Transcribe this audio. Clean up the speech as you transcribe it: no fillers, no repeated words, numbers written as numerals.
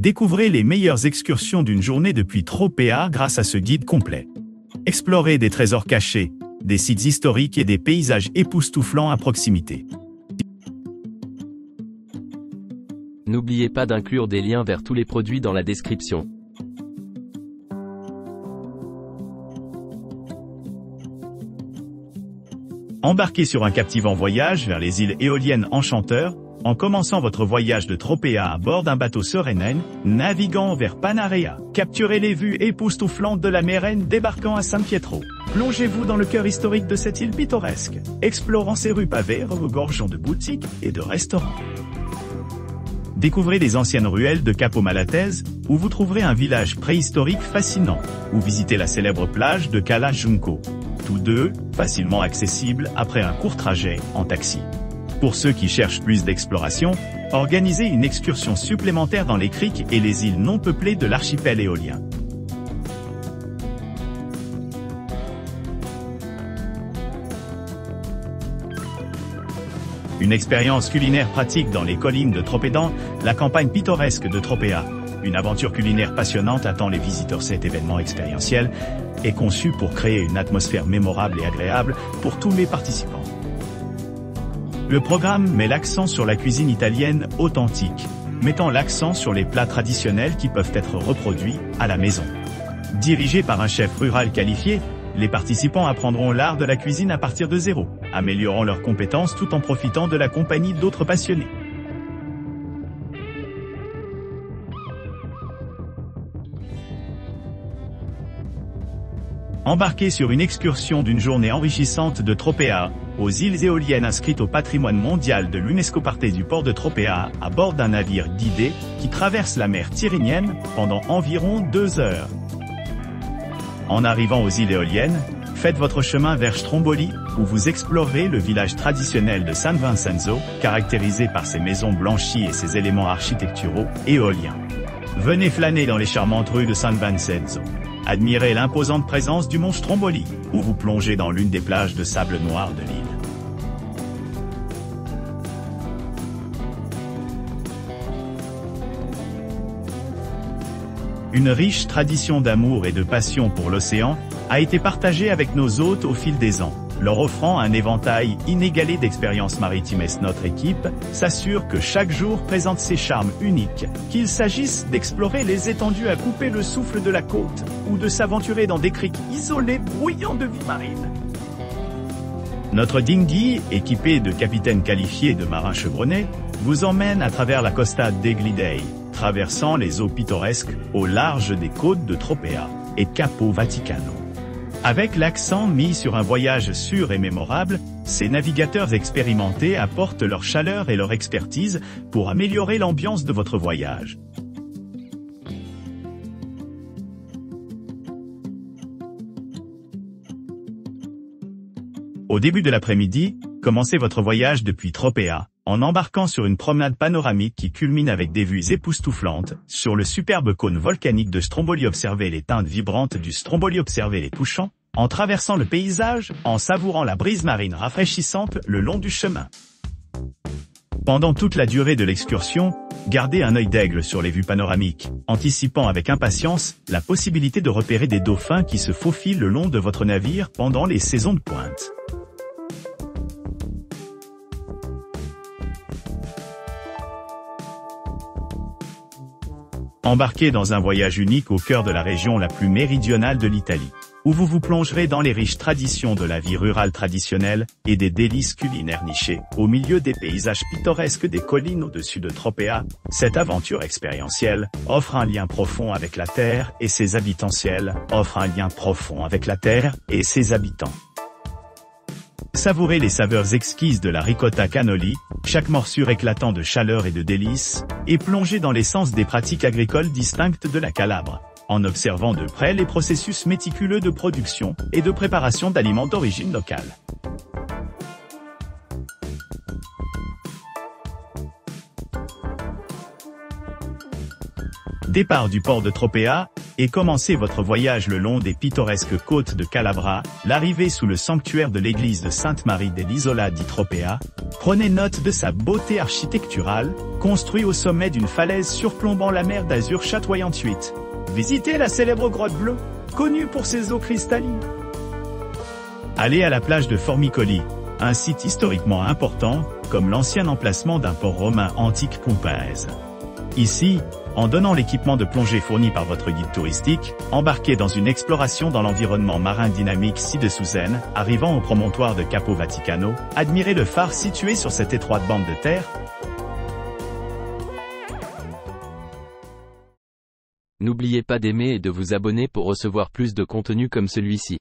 Découvrez les meilleures excursions d'une journée depuis Tropea grâce à ce guide complet. Explorez des trésors cachés, des sites historiques et des paysages époustouflants à proximité. N'oubliez pas d'inclure des liens vers tous les produits dans la description. Embarquez sur un captivant voyage vers les îles éoliennes Enchanteur, en commençant votre voyage de Tropea à bord d'un bateau Sereinen, naviguant vers Panarea. Capturez les vues époustouflantes de la Mérène débarquant à San Pietro. Plongez-vous dans le cœur historique de cette île pittoresque, explorant ses rues pavées regorgeant de boutiques et de restaurants. Découvrez les anciennes ruelles de Capo Maltese, où vous trouverez un village préhistorique fascinant, ou visitez la célèbre plage de Cala Junco. Tous deux, facilement accessibles après un court trajet en taxi. Pour ceux qui cherchent plus d'exploration, organisez une excursion supplémentaire dans les criques et les îles non peuplées de l'archipel éolien. Une expérience culinaire pratique dans les collines de Tropédan, la campagne pittoresque de Tropea. Une aventure culinaire passionnante attend les visiteurs. Cet événement expérientiel est conçu pour créer une atmosphère mémorable et agréable pour tous les participants. Le programme met l'accent sur la cuisine italienne authentique, mettant l'accent sur les plats traditionnels qui peuvent être reproduits à la maison. Dirigés par un chef rural qualifié, les participants apprendront l'art de la cuisine à partir de zéro, améliorant leurs compétences tout en profitant de la compagnie d'autres passionnés. Embarquez sur une excursion d'une journée enrichissante de Tropea, aux îles éoliennes inscrites au patrimoine mondial de l'UNESCO. Partez du port de Tropea à bord d'un navire guidé qui traverse la mer Tyrrhénienne pendant environ 2 heures. En arrivant aux îles éoliennes, faites votre chemin vers Stromboli, où vous explorerez le village traditionnel de San Vincenzo, caractérisé par ses maisons blanchies et ses éléments architecturaux éoliens. Venez flâner dans les charmantes rues de San Vincenzo. Admirez l'imposante présence du mont Stromboli, ou vous plongez dans l'une des plages de sable noir de l'île. Une riche tradition d'amour et de passion pour l'océan a été partagée avec nos hôtes au fil des ans, leur offrant un éventail inégalé d'expériences maritimes. Notre équipe s'assure que chaque jour présente ses charmes uniques, qu'il s'agisse d'explorer les étendues à couper le souffle de la côte, ou de s'aventurer dans des criques isolées bruyant de vie marine. Notre dinghy, équipé de capitaines qualifiés et de marins chevronnés, vous emmène à travers la Costa degli Dei, traversant les eaux pittoresques au large des côtes de Tropea et Capo Vaticano. Avec l'accent mis sur un voyage sûr et mémorable, ces navigateurs expérimentés apportent leur chaleur et leur expertise pour améliorer l'ambiance de votre voyage. Au début de l'après-midi, commencez votre voyage depuis Tropea, en embarquant sur une promenade panoramique qui culmine avec des vues époustouflantes. Sur le superbe cône volcanique de Stromboli, observez les teintes vibrantes du Stromboli, observez les touchants, en traversant le paysage, en savourant la brise marine rafraîchissante le long du chemin. Pendant toute la durée de l'excursion, gardez un œil d'aigle sur les vues panoramiques, anticipant avec impatience la possibilité de repérer des dauphins qui se faufilent le long de votre navire pendant les saisons de pointe. Embarquez dans un voyage unique au cœur de la région la plus méridionale de l'Italie, où vous vous plongerez dans les riches traditions de la vie rurale traditionnelle et des délices culinaires nichées, au milieu des paysages pittoresques des collines au-dessus de Tropea. Cette aventure expérientielle offre un lien profond avec la terre et ses habitants. Savourez les saveurs exquises de la ricotta cannoli, chaque morsure éclatant de chaleur et de délices, et plongez dans l'essence des pratiques agricoles distinctes de la Calabre, en observant de près les processus méticuleux de production et de préparation d'aliments d'origine locale. Départ du port de Tropea, et commencez votre voyage le long des pittoresques côtes de Calabra, l'arrivée sous le sanctuaire de l'église de Sainte-Marie dell'Isola di Tropea, Prenez note de sa beauté architecturale, construit au sommet d'une falaise surplombant la mer d'azur chatoyante 8. Visitez la célèbre grotte bleue, connue pour ses eaux cristallines. Allez à la plage de Formicoli, un site historiquement important, comme l'ancien emplacement d'un port romain antique pompeize. Ici, en donnant l'équipement de plongée fourni par votre guide touristique, embarquez dans une exploration dans l'environnement marin dynamique ci-dessous Zen, arrivant au promontoire de Capo Vaticano, admirez le phare situé sur cette étroite bande de terre. N'oubliez pas d'aimer et de vous abonner pour recevoir plus de contenu comme celui-ci.